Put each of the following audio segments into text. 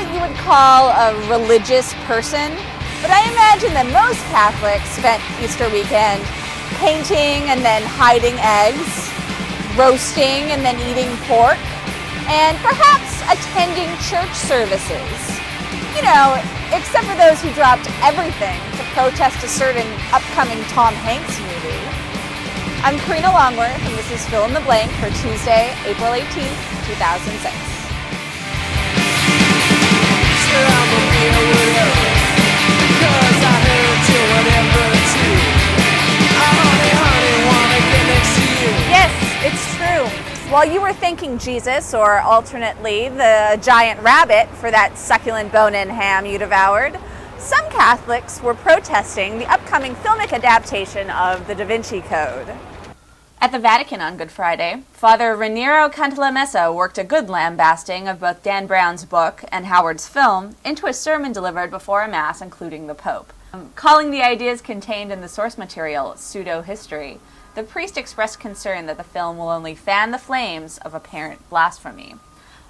what you would call a religious person, but I imagine that most Catholics spent Easter weekend painting and then hiding eggs, roasting and then eating pork, and perhaps attending church services. You know, except for those who dropped everything to protest a certain upcoming Tom Hanks movie. I'm Karina Longworth, and this is Fill in the Blank for Tuesday, April 18th, 2006. Yes, it's true. While you were thanking Jesus, or alternately the giant rabbit, for that succulent bone-in ham you devoured, some Catholics were protesting the upcoming filmic adaptation of the Da Vinci Code. At the Vatican on Good Friday, Father Raniero Cantalamessa worked a good lambasting of both Dan Brown's book and Howard's film into a sermon delivered before a mass including the Pope. Calling the ideas contained in the source material pseudo-history, the priest expressed concern that the film will only fan the flames of apparent blasphemy.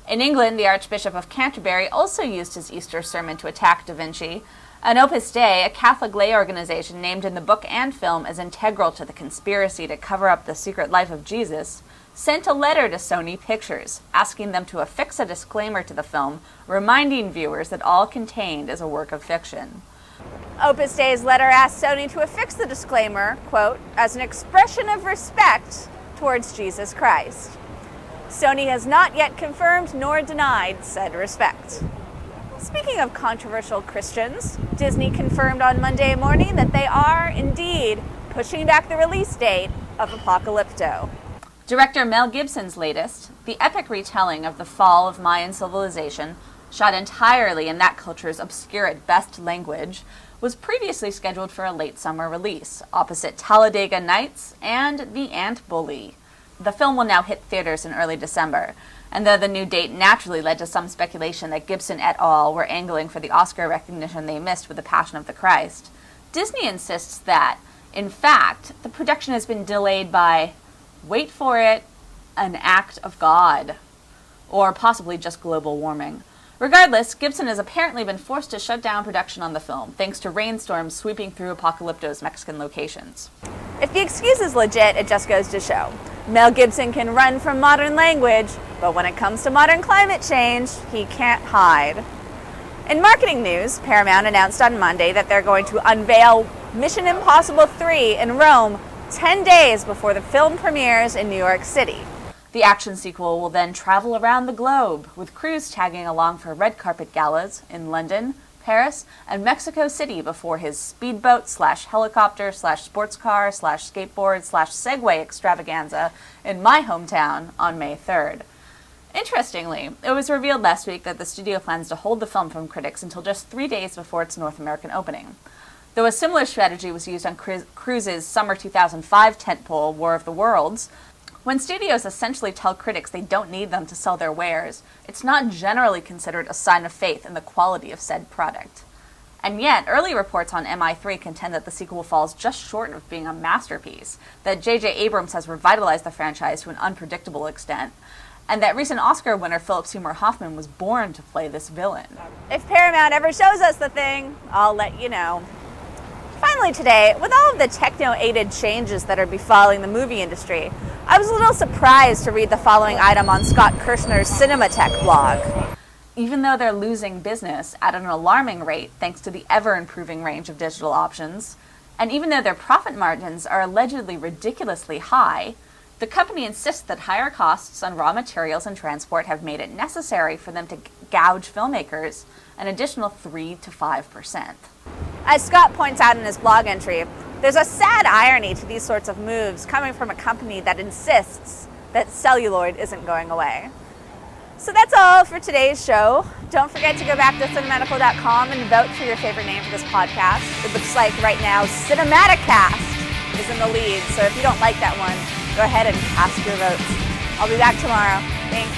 In England, the Archbishop of Canterbury also used his Easter sermon to attack Da Vinci, and Opus Dei, a Catholic lay organization named in the book and film as integral to the conspiracy to cover up the secret life of Jesus, sent a letter to Sony Pictures, asking them to affix a disclaimer to the film, reminding viewers that all contained is a work of fiction. Opus Dei's letter asked Sony to affix the disclaimer, quote, as an expression of respect towards Jesus Christ. Sony has not yet confirmed nor denied said respect. Speaking of controversial Christians, Disney confirmed on Monday morning that they are, indeed, pushing back the release date of Apocalypto. Director Mel Gibson's latest, the epic retelling of the fall of Mayan civilization, shot entirely in that culture's obscure at best language, was previously scheduled for a late summer release, opposite Talladega Nights and The Ant Bully. The film will now hit theaters in early December, and though the new date naturally led to some speculation that Gibson et al. Were angling for the Oscar recognition they missed with The Passion of the Christ, Disney insists that, in fact, the production has been delayed by, wait for it, an act of God, or possibly just global warming. Regardless, Gibson has apparently been forced to shut down production on the film, thanks to rainstorms sweeping through Apocalypto's Mexican locations. If the excuse is legit, it just goes to show. Mel Gibson can run from modern language, but when it comes to modern climate change, he can't hide. In marketing news, Paramount announced on Monday that they're going to unveil Mission Impossible 3 in Rome 10 days before the film premieres in New York City. The action sequel will then travel around the globe, with crews tagging along for red carpet galas in London, Paris, and Mexico City before his speedboat/helicopter/sports car/skateboard/Segway extravaganza in my hometown on May 3rd. Interestingly, it was revealed last week that the studio plans to hold the film from critics until just 3 days before its North American opening. Though a similar strategy was used on Cruise's summer 2005 tentpole War of the Worlds, when studios essentially tell critics they don't need them to sell their wares, it's not generally considered a sign of faith in the quality of said product. And yet, early reports on MI3 contend that the sequel falls just short of being a masterpiece, that J.J. Abrams has revitalized the franchise to an unpredictable extent, and that recent Oscar winner Philip Seymour Hoffman was born to play this villain. If Paramount ever shows us the thing, I'll let you know. Finally today, with all of the techno-aided changes that are befalling the movie industry, I was a little surprised to read the following item on Scott Kirshner's Cinematech blog. Even though they're losing business at an alarming rate thanks to the ever-improving range of digital options, and even though their profit margins are allegedly ridiculously high, the company insists that higher costs on raw materials and transport have made it necessary for them to gouge filmmakers an additional 3 to 5%. As Scott points out in his blog entry, there's a sad irony to these sorts of moves coming from a company that insists that celluloid isn't going away. So that's all for today's show. Don't forget to go back to cinematical.com and vote for your favorite name for this podcast. It looks like right now Cinematicast is in the lead, so if you don't like that one, go ahead and cast your votes. I'll be back tomorrow. Thanks.